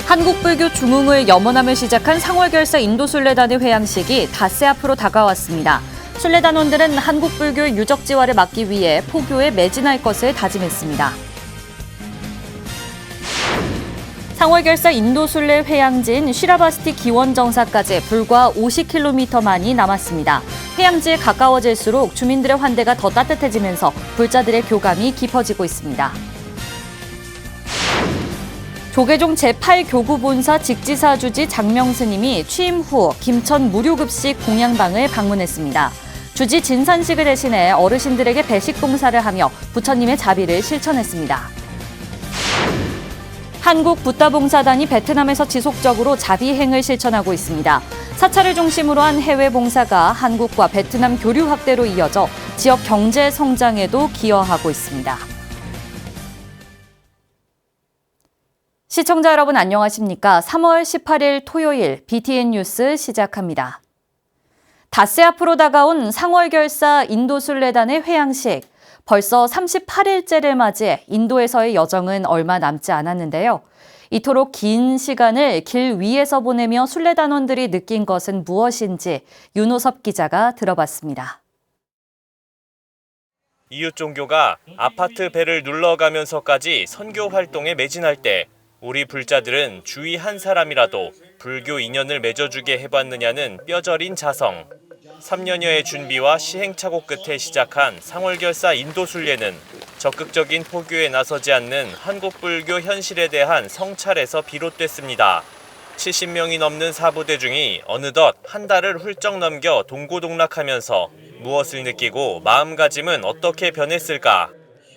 한국불교 중흥을 염원하며 시작한 상월결사 인도순례단의 회양식이 닷새 앞으로 다가왔습니다. 순례단원들은 한국불교의 유적지화를 막기 위해 포교에 매진할 것을 다짐했습니다. 상월결사 인도순례 회양지인 쉬라바스티 기원정사까지 불과 50km만이 남았습니다. 회양지에 가까워질수록 주민들의 환대가 더 따뜻해지면서 불자들의 교감이 깊어지고 있습니다. 조계종 제8교구본사 직지사 주지 장명스님이 취임 후 김천 무료급식 공양방을 방문했습니다. 주지 진산식을 대신해 어르신들에게 배식 봉사를 하며 부처님의 자비를 실천했습니다. 한국 붓다봉사단이 베트남에서 지속적으로 자비행을 실천하고 있습니다. 사찰을 중심으로 한 해외 봉사가 한국과 베트남 교류 확대로 이어져 지역 경제 성장에도 기여하고 있습니다. 시청자 여러분 안녕하십니까? 3월 18일 토요일 BTN 뉴스 시작합니다. 닷새 앞으로 다가온 상월결사 인도순례단의 회양식. 벌써 38일째를 맞이해 인도에서의 여정은 얼마 남지 않았는데요. 이토록 긴 시간을 길 위에서 보내며 순례단원들이 느낀 것은 무엇인지 윤호섭 기자가 들어봤습니다. 이웃 종교가 아파트 벨을 눌러가면서까지 선교 활동에 매진할 때 우리 불자들은 주위 한 사람이라도 불교 인연을 맺어주게 해봤느냐는 뼈저린 자성. 3년여의 준비와 시행착오 끝에 시작한 상월결사 인도순례는 적극적인 포교에 나서지 않는 한국불교 현실에 대한 성찰에서 비롯됐습니다. 70명이 넘는 사부대중이 어느덧 한 달을 훌쩍 넘겨 동고동락하면서 무엇을 느끼고 마음가짐은 어떻게 변했을까?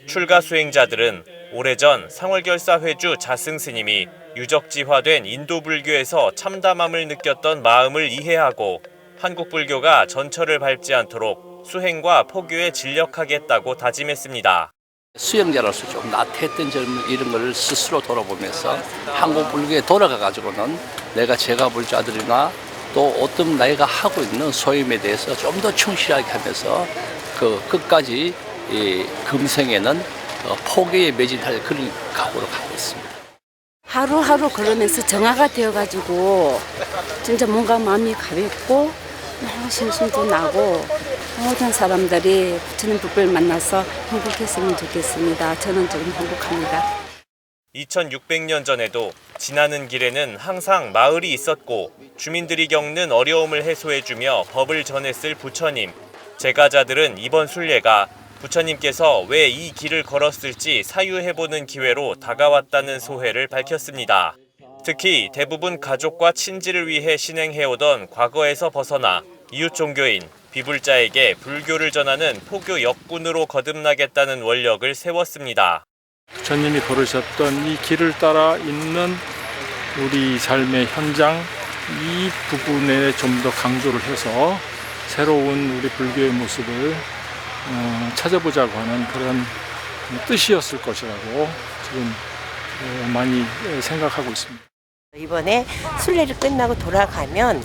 출가 수행자들은 오래전 상월결사 회주 자승 스님이 유적지화된 인도불교에서 참담함을 느꼈던 마음을 이해하고 한국불교가 전철을 밟지 않도록 수행과 포교에 진력하겠다고 다짐했습니다. 수행자로서 좀 나태했던 점 이런 걸 스스로 돌아보면서 한국불교에 돌아가가지고는 내가 제가 불자들이나 또 어떤 내가 하고 있는 소임에 대해서 좀 더 충실하게 하면서 그 끝까지 금생에는 포교에 매진할 그런 각오로 가고 있습니다. 하루하루 걸으면서 정화가 되어가지고 진짜 뭔가 마음이 가볍고 심심도 나고 모든 사람들이 부처님 불법을 만나서 행복했으면 좋겠습니다. 저는 조금 행복합니다. 2600년 전에도 지나는 길에는 항상 마을이 있었고 주민들이 겪는 어려움을 해소해주며 법을 전했을 부처님. 제가자들은 이번 순례가 부처님께서 왜 이 길을 걸었을지 사유해보는 기회로 다가왔다는 소회를 밝혔습니다. 특히 대부분 가족과 친지를 위해 신행해오던 과거에서 벗어나 이웃 종교인 비불자에게 불교를 전하는 포교 역군으로 거듭나겠다는 원력을 세웠습니다. 부처님이 걸으셨던 이 길을 따라 있는 우리 삶의 현장 이 부분에 좀 더 강조를 해서 새로운 우리 불교의 모습을 찾아보자고 하는 그런 뜻이었을 것이라고 지금 많이 생각하고 있습니다. 이번에 순례를 끝나고 돌아가면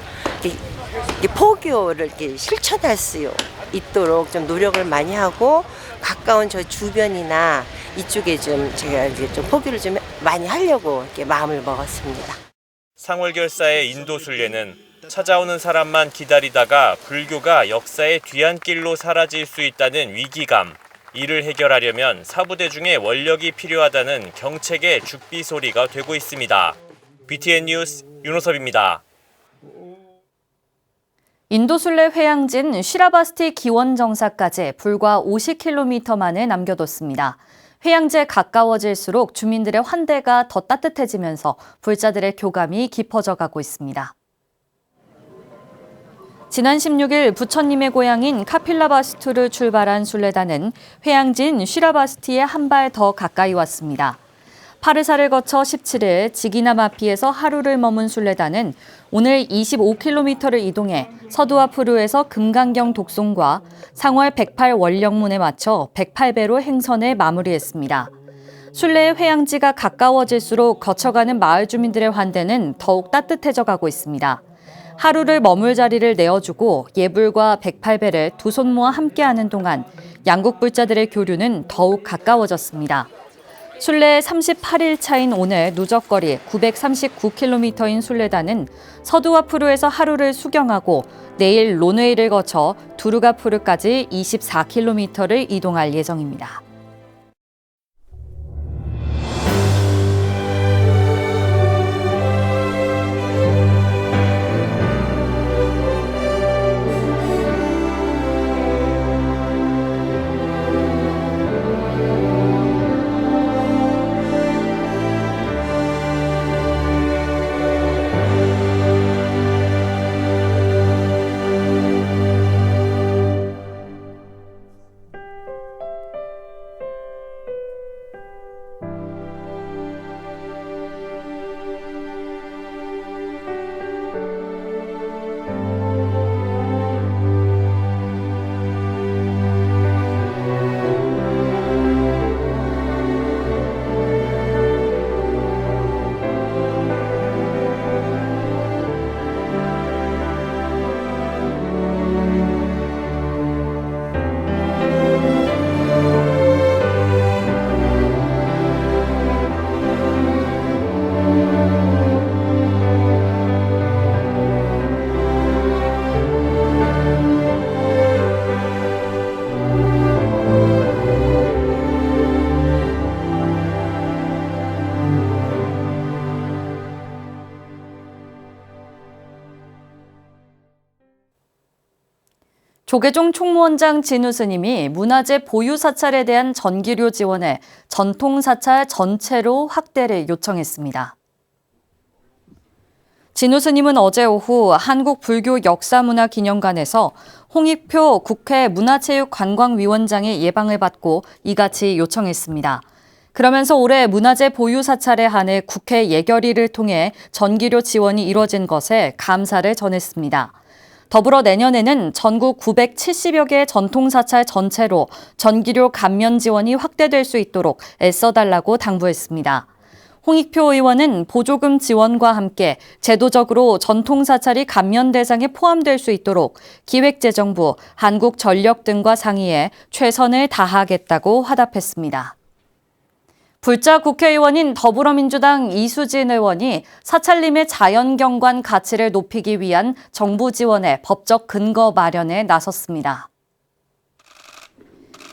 포교를 실천할 수 있도록 좀 노력을 많이 하고 가까운 저 주변이나 이쪽에 좀 제가 이제 좀 포교를 좀 많이 하려고 이렇게 마음을 먹었습니다. 상월결사의 인도순례는 찾아오는 사람만 기다리다가 불교가 역사의 뒤안길로 사라질 수 있다는 위기감, 이를 해결하려면 사부대중의 원력이 필요하다는 경책의 죽비 소리가 되고 있습니다. BTN 뉴스 윤호섭입니다. 인도순례 회양진 쉬라바스티 기원정사까지 불과 50km만을 남겨뒀습니다. 회양지에 가까워질수록 주민들의 환대가 더 따뜻해지면서 불자들의 교감이 깊어져 가고 있습니다. 지난 16일 부처님의 고향인 카필라바스투를 출발한 순례단은 회양진 쉬라바스티에 한 발 더 가까이 왔습니다. 파르사를 거쳐 17일 지기나마피에서 하루를 머문 순례단은 오늘 25km를 이동해 서두아푸르에서 금강경 독송과 상월 108 원령문에 맞춰 108배로 행선을 마무리했습니다. 순례의 회양지가 가까워질수록 거쳐가는 마을 주민들의 환대는 더욱 따뜻해져 가고 있습니다. 하루를 머물 자리를 내어주고 예불과 108배를 두 손 모아 함께하는 동안 양국 불자들의 교류는 더욱 가까워졌습니다. 순례 38일 차인 오늘 누적거리 939km인 순례단은 서두와푸르에서 하루를 수경하고 내일 론웨이를 거쳐 두르가푸르까지 24km를 이동할 예정입니다. 조계종 총무원장 진우 스님이 문화재 보유 사찰에 대한 전기료 지원에 전통 사찰 전체로 확대를 요청했습니다. 진우 스님은 어제 오후 한국불교역사문화기념관에서 홍익표 국회 문화체육관광위원장의 예방을 받고 이같이 요청했습니다. 그러면서 올해 문화재 보유 사찰에 한해 국회 예결위를 통해 전기료 지원이 이뤄진 것에 감사를 전했습니다. 더불어 내년에는 전국 970여 개의 전통사찰 전체로 전기료 감면 지원이 확대될 수 있도록 애써달라고 당부했습니다. 홍익표 의원은 보조금 지원과 함께 제도적으로 전통사찰이 감면 대상에 포함될 수 있도록 기획재정부, 한국전력 등과 상의해 최선을 다하겠다고 화답했습니다. 불자 국회의원인 더불어민주당 이수진 의원이 사찰림의 자연경관 가치를 높이기 위한 정부 지원의 법적 근거 마련에 나섰습니다.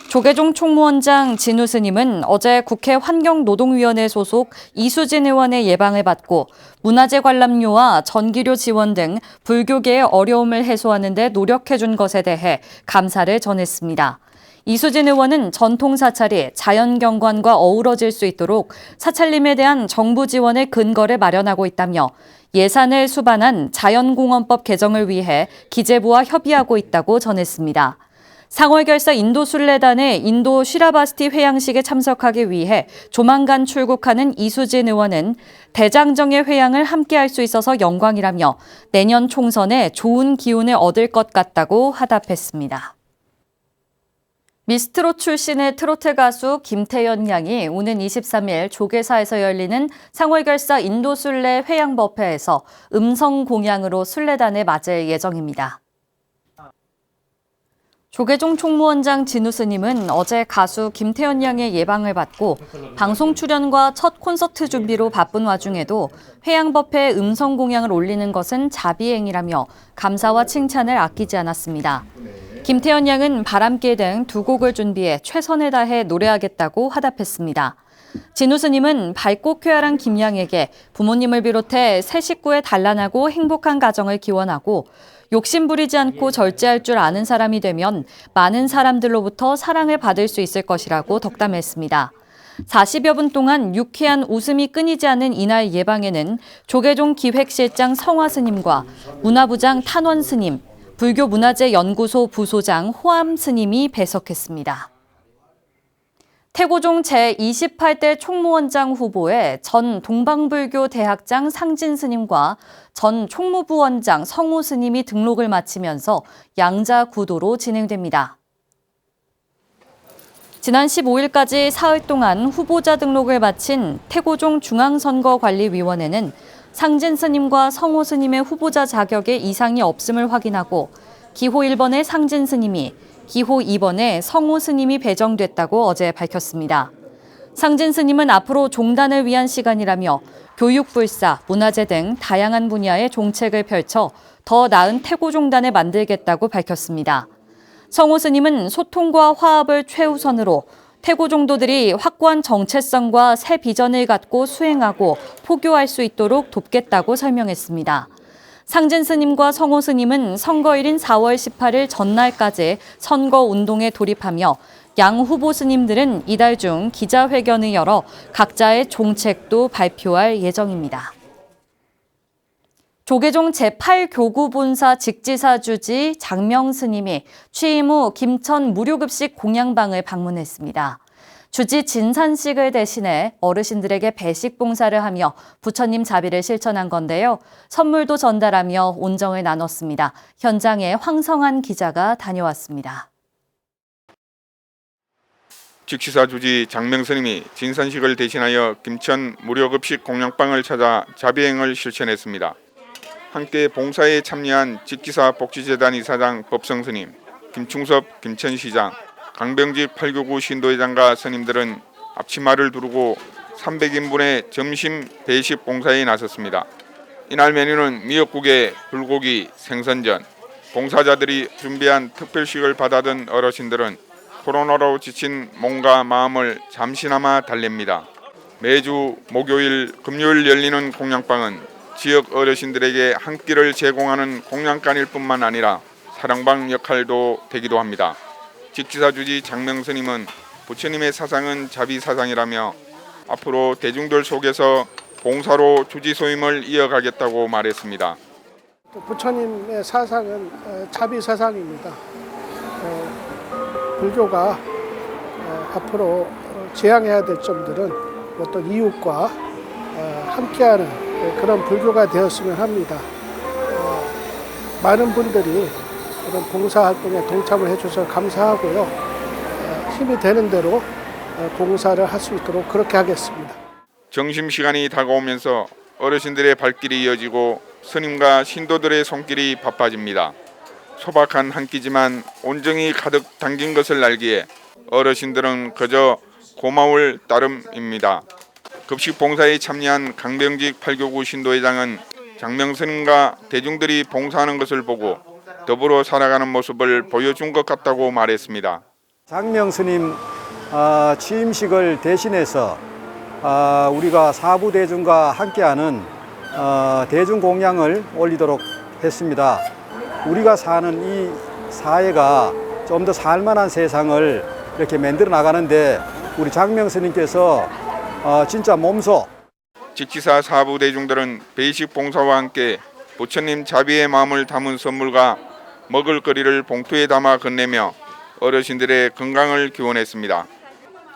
조계종 총무원장 진우 스님은 어제 국회 환경노동위원회 소속 이수진 의원의 예방을 받고 문화재 관람료와 전기료 지원 등 불교계의 어려움을 해소하는 데 노력해준 것에 대해 감사를 전했습니다. 이수진 의원은 전통사찰이 자연경관과 어우러질 수 있도록 사찰림에 대한 정부 지원의 근거를 마련하고 있다며 예산을 수반한 자연공원법 개정을 위해 기재부와 협의하고 있다고 전했습니다. 상월결사 인도순례단의 인도 쉬라바스티 회양식에 참석하기 위해 조만간 출국하는 이수진 의원은 대장정의 회양을 함께할 수 있어서 영광이라며 내년 총선에 좋은 기운을 얻을 것 같다고 화답했습니다. 미스트롯 출신의 트로트 가수 김태연 양이 오는 23일 조계사에서 열리는 상월결사 인도순례 회양법회에서 음성 공양으로 순례단에 맞을 예정입니다. 조계종 총무원장 진우 스님은 어제 가수 김태연 양의 예방을 받고 방송 출연과 첫 콘서트 준비로 바쁜 와중에도 회양법회에 음성 공양을 올리는 것은 자비행위라며 감사와 칭찬을 아끼지 않았습니다. 김태연 양은 바람길 등 두 곡을 준비해 최선을 다해 노래하겠다고 화답했습니다. 진우 스님은 밝고 쾌활한 김양에게 부모님을 비롯해 세 식구의 단란하고 행복한 가정을 기원하고 욕심 부리지 않고 절제할 줄 아는 사람이 되면 많은 사람들로부터 사랑을 받을 수 있을 것이라고 덕담했습니다. 40여 분 동안 유쾌한 웃음이 끊이지 않은 이날 예방에는 조계종 기획실장 성화 스님과 문화부장 탄원 스님, 불교문화재연구소 부소장 호암 스님이 배석했습니다. 태고종 제28대 총무원장 후보에 전 동방불교 대학장 상진 스님과 전 총무부원장 성호 스님이 등록을 마치면서 양자 구도로 진행됩니다. 지난 15일까지 사흘 동안 후보자 등록을 마친 태고종 중앙선거관리위원회는 상진 스님과 성호 스님의 후보자 자격에 이상이 없음을 확인하고 기호 1번의 상진 스님이, 기호 2번의 성호 스님이 배정됐다고 어제 밝혔습니다. 상진 스님은 앞으로 종단을 위한 시간이라며 교육불사, 문화재 등 다양한 분야의 종책을 펼쳐 더 나은 태고종단을 만들겠다고 밝혔습니다. 성호 스님은 소통과 화합을 최우선으로 태고종도들이 확고한 정체성과 새 비전을 갖고 수행하고 포교할 수 있도록 돕겠다고 설명했습니다. 상진 스님과 성호 스님은 선거일인 4월 18일 전날까지 선거운동에 돌입하며 양 후보 스님들은 이달 중 기자회견을 열어 각자의 종책도 발표할 예정입니다. 조계종 제8교구본사 직지사 주지 장명 스님이 취임 후 김천 무료급식 공양방을 방문했습니다. 주지 진산식을 대신해 어르신들에게 배식 봉사를 하며 부처님 자비를 실천한 건데요. 선물도 전달하며 온정을 나눴습니다. 현장에 황성한 기자가 다녀왔습니다. 직시사 주지 장명 스님이 진산식을 대신하여 김천 무료급식 공양방을 찾아 자비행을 실천했습니다. 함께 봉사에 참여한 직지사 복지재단 이사장 법성 스님, 김충섭 김천시장, 강병직 8교구 신도회장과 스님들은 앞치마를 두르고 300인분의 점심 배식 봉사에 나섰습니다. 이날 메뉴는 미역국에 불고기, 생선전, 봉사자들이 준비한 특별식을 받아든 어르신들은 코로나로 지친 몸과 마음을 잠시나마 달랩니다. 매주 목요일, 금요일 열리는 공양방은 지역 어르신들에게 한 끼를 제공하는 공양간일 뿐만 아니라 사랑방 역할도 되기도 합니다. 직지사 주지 장명 스님은 부처님의 사상은 자비 사상이라며 앞으로 대중들 속에서 봉사로 주지 소임을 이어가겠다고 말했습니다. 부처님의 사상은 자비 사상입니다. 불교가 앞으로 지향해야 될 점들은 어떤 이웃과 함께하는 그런 불교가 되었으면 합니다. 많은 분들이 그런 봉사활동에 동참을 해줘서 감사하고요. 힘이 되는 대로 봉사를 할 수 있도록 그렇게 하겠습니다. 점심시간이 다가오면서 어르신들의 발길이 이어지고 스님과 신도들의 손길이 바빠집니다. 소박한 한 끼지만 온정이 가득 담긴 것을 알기에 어르신들은 그저 고마울 따름입니다. 급식 봉사에 참여한 강병직 8교구 신도회장은 장명 스님과 대중들이 봉사하는 것을 보고 더불어 살아가는 모습을 보여준 것 같다고 말했습니다. 장명 스님 취임식을 대신해서 우리가 사부 대중과 함께하는 대중 공양을 올리도록 했습니다. 우리가 사는 이 사회가 좀 더 살만한 세상을 이렇게 만들어 나가는데 우리 장명 스님께서 진짜 몸소 직지사 사부 대중들은 배식 봉사와 함께 부처님 자비의 마음을 담은 선물과 먹을거리를 봉투에 담아 건네며 어르신들의 건강을 기원했습니다.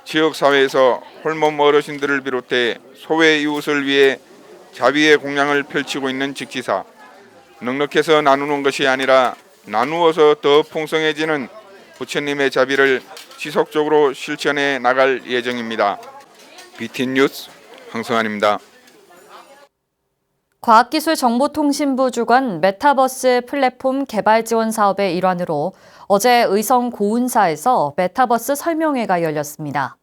지역사회에서 홀몸 어르신들을 비롯해 소외 이웃을 위해 자비의 공양을 펼치고 있는 직지사. 넉넉해서 나누는 것이 아니라 나누어서 더 풍성해지는 부처님의 자비를 지속적으로 실천해 나갈 예정입니다. BTN 뉴스 황성환입니다. 과학기술정보통신부 주관 메타버스 플랫폼 개발 지원 사업의 일환으로 어제 의성 고운사에서 메타버스 설명회가 열렸습니다.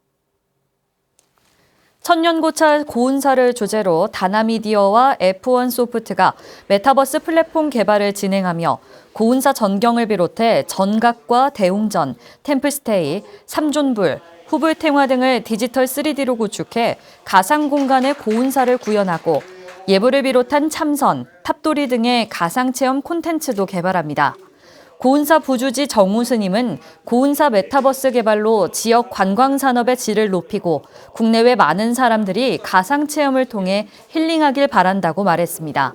천년고찰 고운사를 주제로 다나미디어와 F1 소프트가 메타버스 플랫폼 개발을 진행하며 고운사 전경을 비롯해 전각과 대웅전, 템플스테이, 삼존불, 후불탱화 등을 디지털 3D로 구축해 가상공간의 고운사를 구현하고 예불을 비롯한 참선, 탑돌이 등의 가상체험 콘텐츠도 개발합니다. 고운사 부주지 정우 스님은 고운사 메타버스 개발로 지역 관광산업의 질을 높이고 국내외 많은 사람들이 가상체험을 통해 힐링하길 바란다고 말했습니다.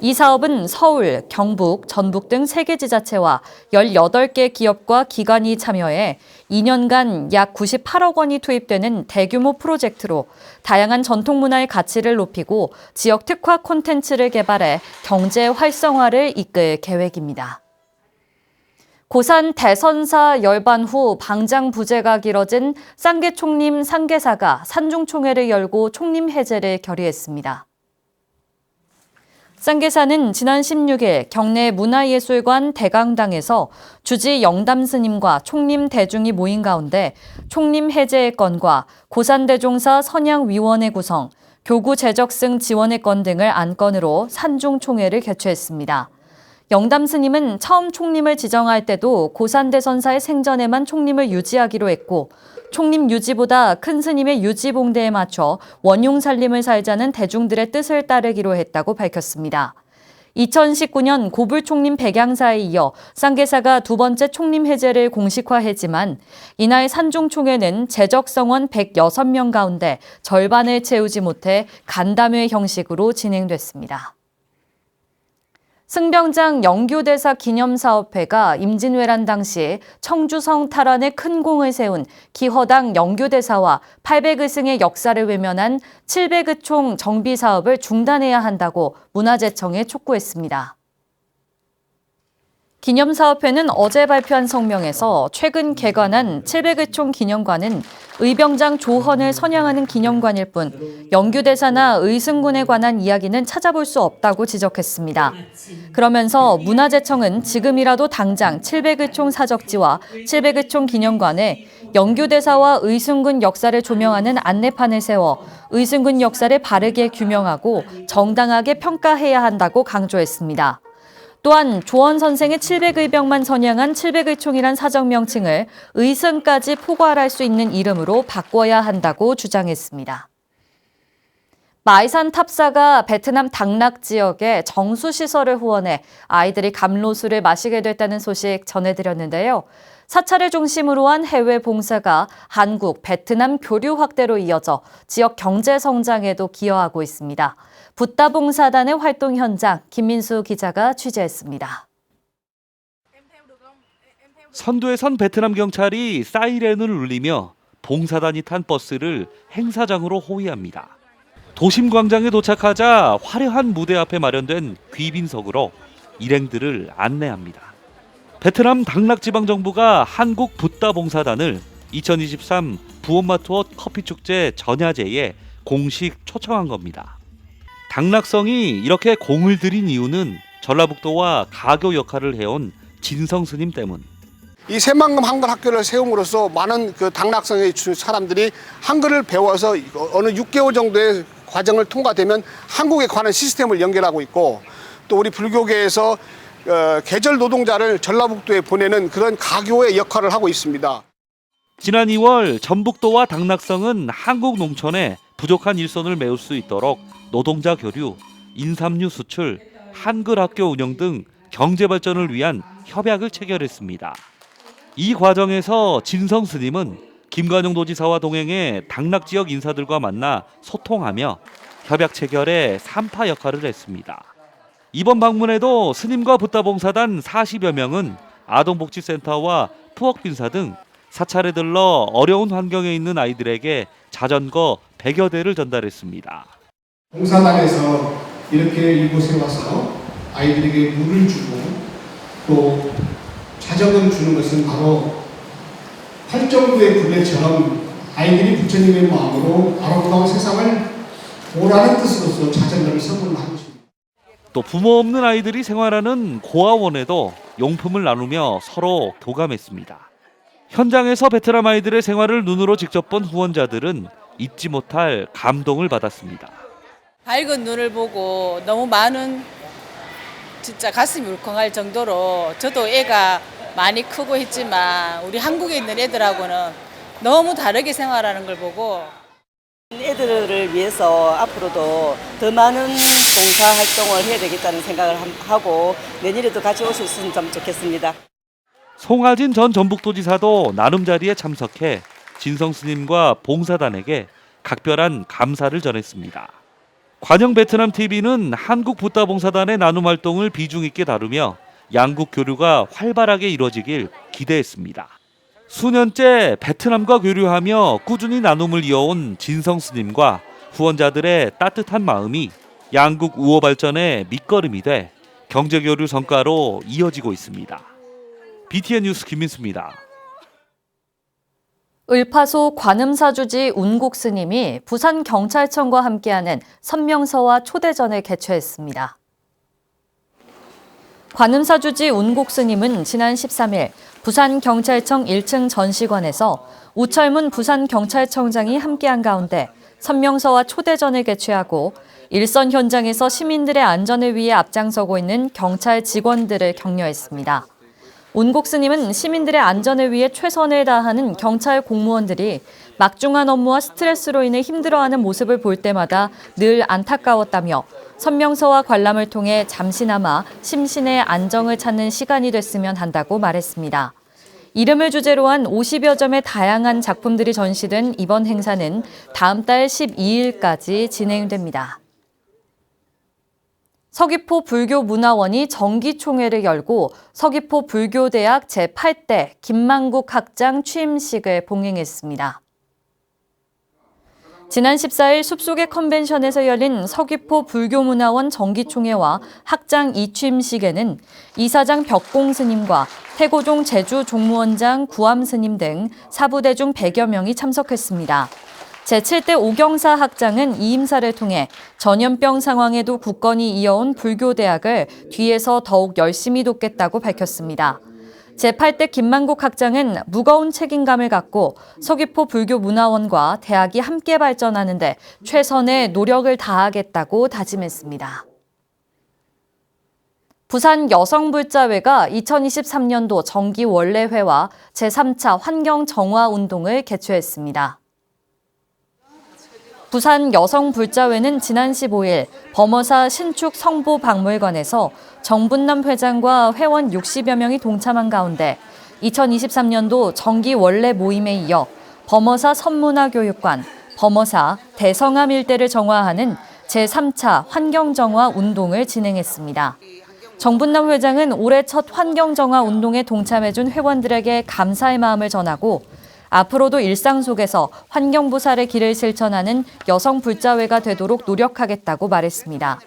이 사업은 서울, 경북, 전북 등 3개 지자체와 18개 기업과 기관이 참여해 2년간 약 98억 원이 투입되는 대규모 프로젝트로 다양한 전통문화의 가치를 높이고 지역 특화 콘텐츠를 개발해 경제 활성화를 이끌 계획입니다. 고산 대선사 열반 후 방장 부재가 길어진 쌍계총림 상계사가 산중총회를 열고 총림 해제를 결의했습니다. 쌍계사는 지난 16일 경내 문화예술관 대강당에서 주지 영담 스님과 총림 대중이 모인 가운데 총림 해제의 건과 고산대종사 선양위원회 구성, 교구 재적승 지원의 건 등을 안건으로 산중총회를 개최했습니다. 영담 스님은 처음 총림을 지정할 때도 고산대선사의 생전에만 총림을 유지하기로 했고 총림 유지보다 큰 스님의 유지 봉대에 맞춰 원용 살림을 살자는 대중들의 뜻을 따르기로 했다고 밝혔습니다. 2019년 고불총림 백양사에 이어 쌍계사가 두 번째 총림 해제를 공식화했지만 이날 산중총회는 재적성원 106명 가운데 절반을 채우지 못해 간담회 형식으로 진행됐습니다. 승병장 영규대사 기념사업회가 임진왜란 당시 청주성 탈환에 큰 공을 세운 기허당 영규대사와 800의승의 역사를 외면한 700의총 정비 사업을 중단해야 한다고 문화재청에 촉구했습니다. 기념사업회는 어제 발표한 성명에서 최근 개관한 700의총 기념관은 의병장 조헌을 선양하는 기념관일 뿐 영규대사나 의승군에 관한 이야기는 찾아볼 수 없다고 지적했습니다. 그러면서 문화재청은 지금이라도 당장 700의총 사적지와 700의총 기념관에 영규대사와 의승군 역사를 조명하는 안내판을 세워 의승군 역사를 바르게 규명하고 정당하게 평가해야 한다고 강조했습니다. 또한 조원 선생의 700의병만 선양한 700의총이란 사적 명칭을 의승까지 포괄할 수 있는 이름으로 바꿔야 한다고 주장했습니다. 마이산 탑사가 베트남 당락 지역에 정수시설을 후원해 아이들이 감로수를 마시게 됐다는 소식 전해드렸는데요. 사찰을 중심으로 한 해외 봉사가 한국, 베트남 교류 확대로 이어져 지역 경제 성장에도 기여하고 있습니다. 붓다봉사단의 활동 현장 김민수 기자가 취재했습니다. 선두에 선 베트남 경찰이 사이렌을 울리며 봉사단이 탄 버스를 행사장으로 호위합니다. 도심 광장에 도착하자 화려한 무대 앞에 마련된 귀빈석으로 일행들을 안내합니다. 베트남 당락지방정부가 한국 붓다봉사단을 2023 부온마투어 커피축제 전야제에 공식 초청한 겁니다. 당락성이 이렇게 공을 들인 이유는 전라북도와 가교 역할을 해온 진성 스님 때문. 이 새만금 한글 학교를 세움으로써 많은 그 당락성의 사람들이 한글을 배워서 어느 6개월 정도의 과정을 통과되면 한국에 관한 시스템을 연결하고 있고 또 우리 불교계에서 계절 노동자를 전라북도에 보내는 그런 가교의 역할을 하고 있습니다. 지난 2월 전북도와 당락성은 한국 농촌에 부족한 일손을 메울 수 있도록 노동자 교류, 인삼류 수출, 한글 학교 운영 등 경제 발전을 위한 협약을 체결했습니다. 이 과정에서 진성 스님은 김관용 도지사와 동행해 당락 지역 인사들과 만나 소통하며 협약 체결에 산파 역할을 했습니다. 이번 방문에도 스님과 붓다봉사단 40여 명은 아동복지센터와 푸억빈사 등 사찰에 들러 어려운 환경에 있는 아이들에게 자전거 100여 대를 전달했습니다. 봉사단에서 이렇게 이곳에 와서 아이들에게 물을 주고 또 자전거를 주는 것은 바로 팔정부의 굴레처럼 아이들이 부처님의 마음으로 아름다운 세상을 보라는 뜻으로서 자전거를 선물하는 것입니다. 또 부모 없는 아이들이 생활하는 고아원에도 용품을 나누며 서로 교감했습니다. 현장에서 베트남 아이들의 생활을 눈으로 직접 본 후원자들은 잊지 못할 감동을 받았습니다. 밝은 눈을 보고 너무 많은 진짜 가슴이 울컥할 정도로 저도 애가 많이 크고 했지만 우리 한국에 있는 애들하고는 너무 다르게 생활하는 걸 보고 애들을 위해서 앞으로도 더 많은 봉사 활동을 해야 되겠다는 생각을 하고 내년에도 같이 올 수 있으면 참 좋겠습니다. 송하진 전 전북도지사도 나눔 자리에 참석해 진성 스님과 봉사단에게 각별한 감사를 전했습니다. 관영 베트남 TV는 한국 붓다봉사단의 나눔 활동을 비중 있게 다루며 양국 교류가 활발하게 이뤄지길 기대했습니다. 수년째 베트남과 교류하며 꾸준히 나눔을 이어온 진성 스님과 후원자들의 따뜻한 마음이 양국 우호 발전의 밑거름이 돼 경제 교류 성과로 이어지고 있습니다. BTN 뉴스 김민수입니다. 을파소 관음사주지 운국 스님이 부산경찰청과 함께하는 선명서와 초대전을 개최했습니다. 관음사 주지 운곡스님은 지난 13일 부산경찰청 1층 전시관에서 우철문 부산경찰청장이 함께한 가운데 선명서와 초대전을 개최하고 일선 현장에서 시민들의 안전을 위해 앞장서고 있는 경찰 직원들을 격려했습니다. 운곡스님은 시민들의 안전을 위해 최선을 다하는 경찰 공무원들이 막중한 업무와 스트레스로 인해 힘들어하는 모습을 볼 때마다 늘 안타까웠다며 선명서와 관람을 통해 잠시나마 심신의 안정을 찾는 시간이 됐으면 한다고 말했습니다. 이름을 주제로 한 50여 점의 다양한 작품들이 전시된 이번 행사는 다음 달 12일까지 진행됩니다. 서귀포 불교문화원이 정기총회를 열고 서귀포 불교대학 제8대 김만국 학장 취임식을 봉행했습니다. 지난 14일 숲속의 컨벤션에서 열린 서귀포 불교문화원 정기총회와 학장 이취임식에는 이사장 벽공스님과 태고종 제주종무원장 구암스님 등 사부대중 100여 명이 참석했습니다. 제7대 오경사 학장은 이 임사를 통해 전염병 상황에도 굳건히 이어온 불교대학을 뒤에서 더욱 열심히 돕겠다고 밝혔습니다. 제8대 김만국 학장은 무거운 책임감을 갖고 서귀포 불교문화원과 대학이 함께 발전하는 데 최선의 노력을 다하겠다고 다짐했습니다. 부산 여성불자회가 2023년도 정기원래회와 제3차 환경정화운동을 개최했습니다. 부산 여성불자회는 지난 15일 범어사 신축 성보박물관에서 정분남 회장과 회원 60여 명이 동참한 가운데 2023년도 정기 원래 모임에 이어 범어사 선문화교육관, 범어사 대성암 일대를 정화하는 제3차 환경정화 운동을 진행했습니다. 정분남 회장은 올해 첫 환경정화 운동에 동참해준 회원들에게 감사의 마음을 전하고 앞으로도 일상 속에서 환경보살의 길을 실천하는 여성불자회가 되도록 노력하겠다고 말했습니다.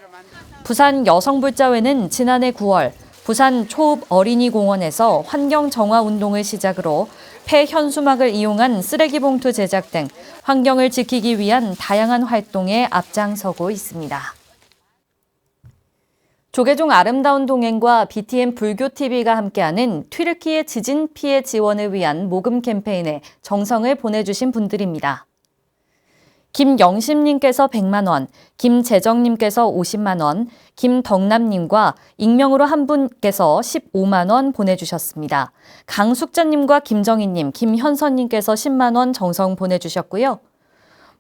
부산 여성불자회는 지난해 9월 부산 초읍 어린이공원에서 환경정화운동을 시작으로 폐현수막을 이용한 쓰레기 봉투 제작 등 환경을 지키기 위한 다양한 활동에 앞장서고 있습니다. 조계종 아름다운 동행과 BTN 불교TV가 함께하는 튀르키예 지진 피해 지원을 위한 모금 캠페인에 정성을 보내주신 분들입니다. 김영심님께서 100만 원, 김재정님께서 50만 원, 김덕남님과 익명으로 한 분께서 15만 원 보내주셨습니다. 강숙자님과 김정희님, 김현선님께서 10만 원 정성 보내주셨고요.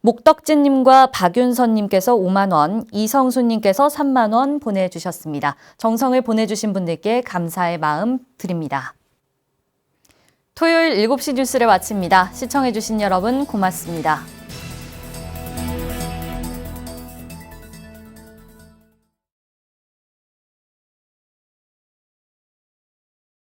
목덕진님과 박윤선님께서 5만 원, 이성수님께서 3만 원 보내주셨습니다. 정성을 보내주신 분들께 감사의 마음 드립니다. 토요일 7시 뉴스를 마칩니다. 시청해주신 여러분 고맙습니다.